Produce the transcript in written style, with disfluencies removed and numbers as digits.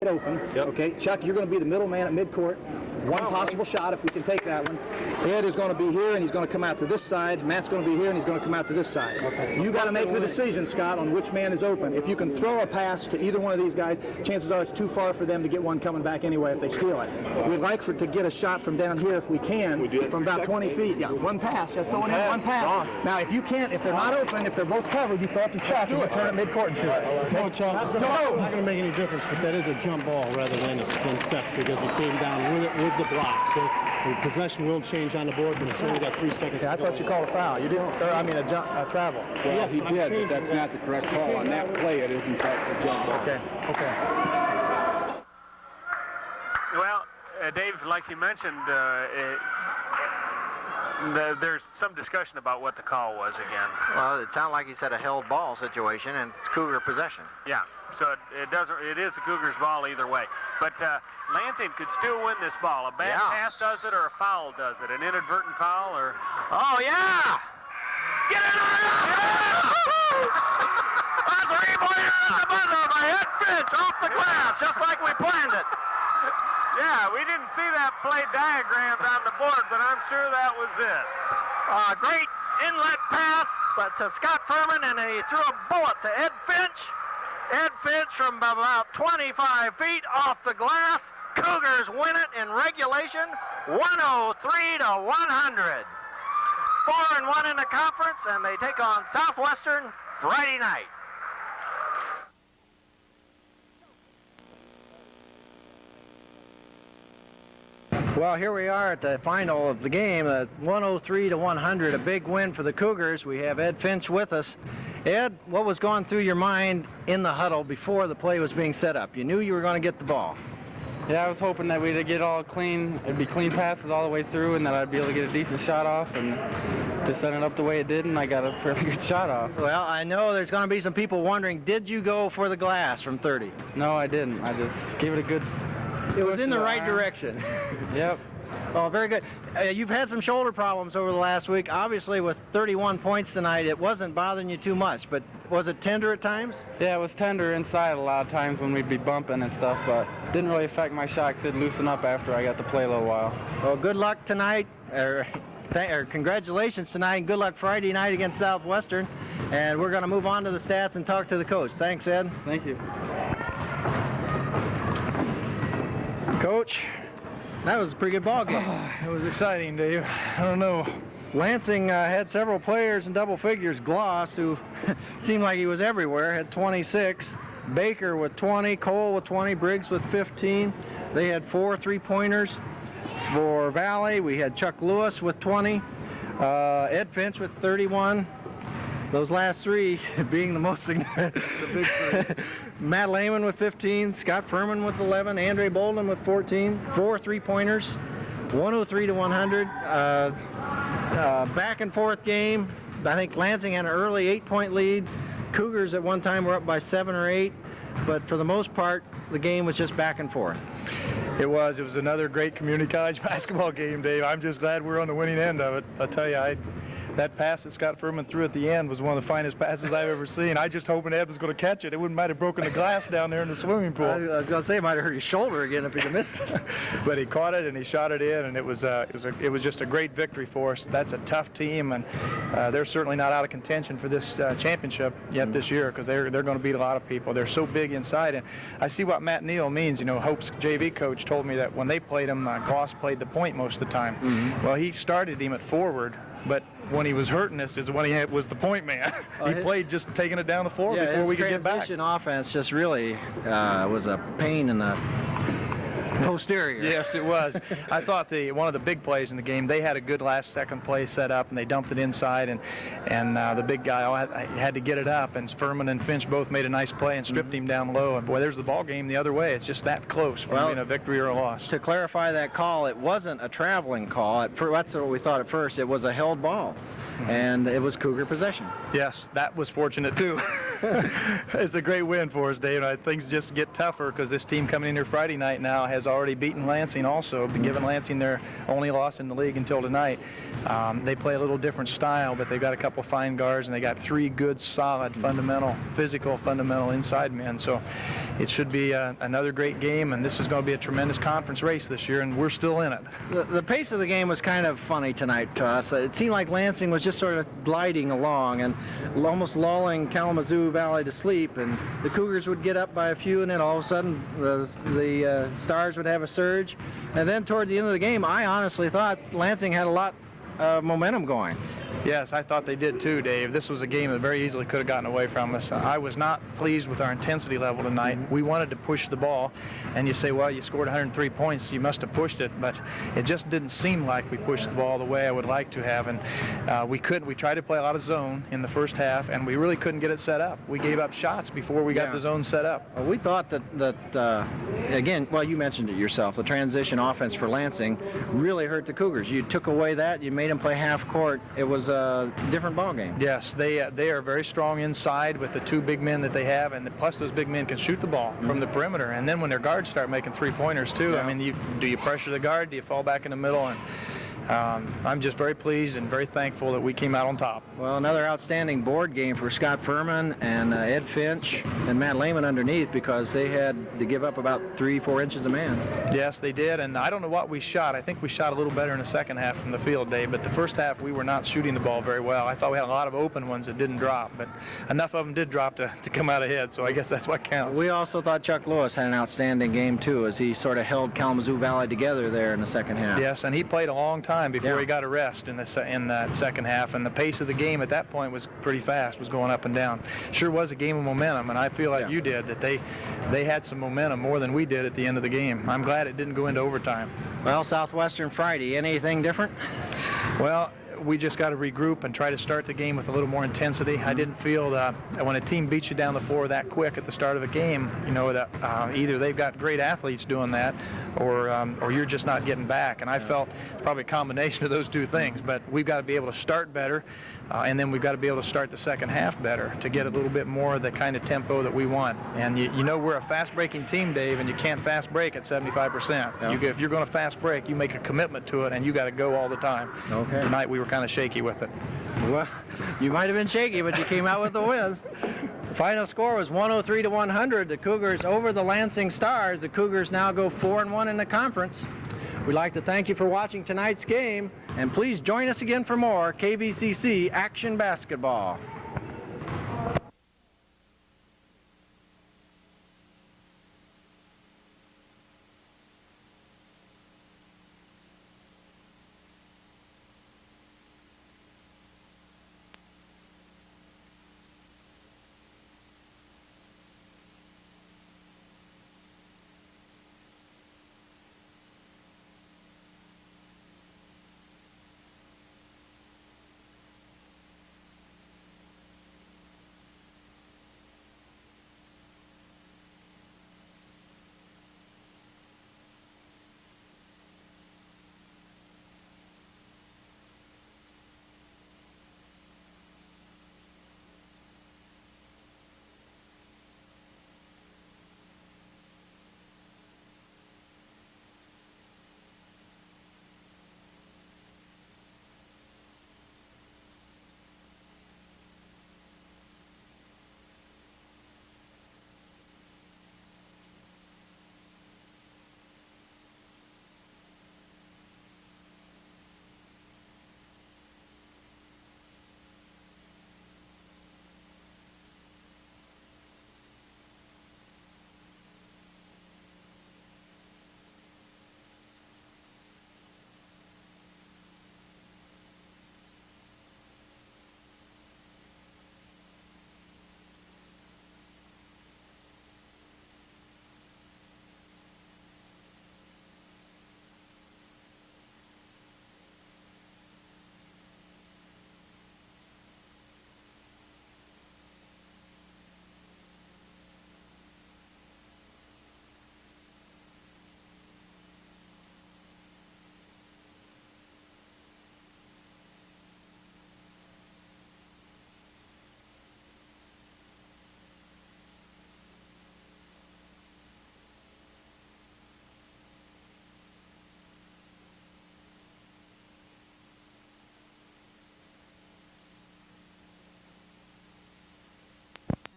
open. Yep. Okay, Chuck, you're going to be the middle man at midcourt. One possible shot if we can take that one. Ed is going to be here and he's going to come out to this side. Matt's going to be here and he's going to come out to this side. Okay. You got to make the decision, Scott, on which man is open. If you can throw a pass to either one of these guys, chances are it's too far for them to get one coming back anyway if they steal it. We'd like to get a shot from down here if we can, from about 20 feet. Yeah, one pass. They're throwing in one pass. Now, if you can't, if they're not open, if they're both covered, you throw it to Chuck and you turn it midcourt and shoot it. No, Chuck, it's not going to make any difference, but that is a jump ball rather than a spin steps because he came down with the block. So the possession will change on the board, but it's only got 3 seconds. Yeah, I thought you called a foul. You didn't, or I mean a travel. Well, yes, he did, but that's not the correct call. On that play, it is in fact a jump ball. Okay, okay. Well, Dave, like you mentioned, there's some discussion about what the call was again. Well, it sounded like he said a held ball situation, and it's Cougar possession. Yeah, so it is the Cougars' ball either way. But Lansing could still win this ball. A bad pass does it, or a foul does it. An inadvertent foul, or... Oh, yeah! Get it on! A three-pointer on the buzzer by Ed Finch off the glass, just like we planned it. Yeah, we didn't see that play diagrammed on the board, but I'm sure that was it. Great inlet pass to Scot Furman, and he threw a bullet to Ed Finch. Ed Finch from about 25 feet off the glass. Cougars win it in regulation, 103 to 100. 4-1 in the conference, and they take on Southwestern Friday night. Well, here we are at the final of the game, 103 to 100, a big win for the Cougars. We have Ed Finch with us. Ed, what was going through your mind in the huddle before the play was being set up? You knew you were going to get the ball. Yeah, I was hoping that we'd get all clean. It'd be clean passes all the way through, and that I'd be able to get a decent shot off, and just ended up the way it did, and I got a fairly good shot off. Well, I know there's going to be some people wondering, did you go for the glass from 30? No, I didn't. I just gave it a good... It was in the right direction. Yep. Oh, very good. You've had some shoulder problems over the last week. Obviously, with 31 points tonight, it wasn't bothering you too much, but was it tender at times? Yeah, it was tender inside a lot of times when we'd be bumping and stuff, but didn't really affect my shot because it'd loosen up after I got to play a little while. Well, good luck tonight, or congratulations tonight, and good luck Friday night against Southwestern. And we're going to move on to the stats and talk to the coach. Thanks, Ed. Thank you. Coach, that was a pretty good ball game. It was exciting, Dave. I don't know. Lansing had several players in double figures. Gloss, who seemed like he was everywhere, had 26. Baker with 20, Cole with 20, Briggs with 15. They had 4 three-pointers. For Valley, we had Chuck Lewis with 20, Ed Finch with 31. Those last 3 being the most significant. The big 3. Matt Lehman with 15, Scot Furman with 11, Andre Bolden with 14, 4 three-pointers, 103 to 100. Back and forth game. I think Lansing had an early 8-point lead. Cougars at one time were up by 7 or 8, but for the most part, the game was just back and forth. It was another great community college basketball game, Dave. I'm just glad we're on the winning end of it. I'll tell you, that pass that Scot Furman threw at the end was one of the finest passes I've ever seen. I just hoping Ed was going to catch it. It might have broken the glass down there in the swimming pool. I was going to say it might have hurt his shoulder again if he'd have missed it. But he caught it and he shot it in, and it was just a great victory for us. That's a tough team, and they're certainly not out of contention for this championship yet this year, because they're going to beat a lot of people. They're so big inside, and I see what Matt Neal means. You know, Hope's JV coach told me that when they played him, Goss played the point most of the time. Mm-hmm. Well, he started him at forward, but when he was hurting us is when he was the point man. He played just taking it down the floor before we could get back. His transition offense just really was a pain in the posterior. Yes, it was. I thought one of the big plays in the game, they had a good last-second play set up, and they dumped it inside, and the big guy had to get it up, and Furman and Finch both made a nice play and stripped him down low, and boy, there's the ball game the other way. It's just that close from being a victory or a loss. To clarify that call, it wasn't a traveling call. That's what we thought at first. It was a held ball. And it was Cougar possession. Yes, that was fortunate too. It's a great win for us, Dave. Things just get tougher because this team coming in here Friday night now has already beaten Lansing also, given Lansing their only loss in the league until tonight. They play a little different style, but they've got a couple fine guards, and they got 3 good, solid, fundamental, physical, fundamental inside men. So it should be another great game, and this is going to be a tremendous conference race this year, and we're still in it. The pace of the game was kind of funny tonight to us. It seemed like Lansing was just sort of gliding along and almost lulling Kalamazoo Valley to sleep, and the Cougars would get up by a few, and then all of a sudden the Stars would have a surge. And then toward the end of the game, I honestly thought Lansing had a lot of momentum going. Yes, I thought they did too, Dave. This was a game that very easily could have gotten away from us. I was not pleased with our intensity level tonight. We wanted to push the ball, and you say, well, you scored 103 points, you must have pushed it, but it just didn't seem like we pushed the ball the way I would like to have, and we couldn't. We tried to play a lot of zone in the first half, and we really couldn't get it set up. We gave up shots before we got the zone set up. Well, we thought that again, well, you mentioned it yourself, the transition offense for Lansing really hurt the Cougars. You took away that, you made them play half court. It was a different ball game. Yes, they are very strong inside with the two big men that they have, and plus those big men can shoot the ball from the perimeter. And then when their guards start making three-pointers too, I mean, do you pressure the guard? Do you fall back in the middle? And I'm just very pleased and very thankful that we came out on top. Well, another outstanding board game for Scot Furman and Ed Finch and Matt Lehman underneath, because they had to give up about 3-4 inches a man. Yes, they did, and I don't know what we shot. I think we shot a little better in the second half from the field, Dave, but the first half we were not shooting the ball very well. I thought we had a lot of open ones that didn't drop, but enough of them did drop to come out ahead, so I guess that's what counts. We also thought Chuck Lewis had an outstanding game, too, as he sort of held Kalamazoo Valley together there in the second half. Yes, and he played a long time before he got a rest in that second half, and the pace of the game at that point was pretty fast, was going up and down. Sure was a game of momentum, and I feel like you did, that they had some momentum more than we did at the end of the game. I'm glad it didn't go into overtime. Well, Southwestern Friday, anything different? Well, we just got to regroup and try to start the game with a little more intensity. I didn't feel that when a team beats you down the floor that quick at the start of a game, you know, that either they've got great athletes doing that, or you're just not getting back. And I felt probably a combination of those two things. But we've got to be able to start better, and then we've got to be able to start the second half better to get a little bit more of the kind of tempo that we want. And you know, we're a fast-breaking team, Dave, and you can't fast break at 75%. Yeah. If you're going to fast break, you make a commitment to it, and you got to go all the time. Okay. Tonight we were kind of shaky with it. Well, you might have been shaky, but you came out with the win. The final score was 103-100. The Cougars over the Lansing Stars. The Cougars now go 4-1 in the conference. We'd like to thank you for watching tonight's game, and please join us again for more KVCC Action Basketball.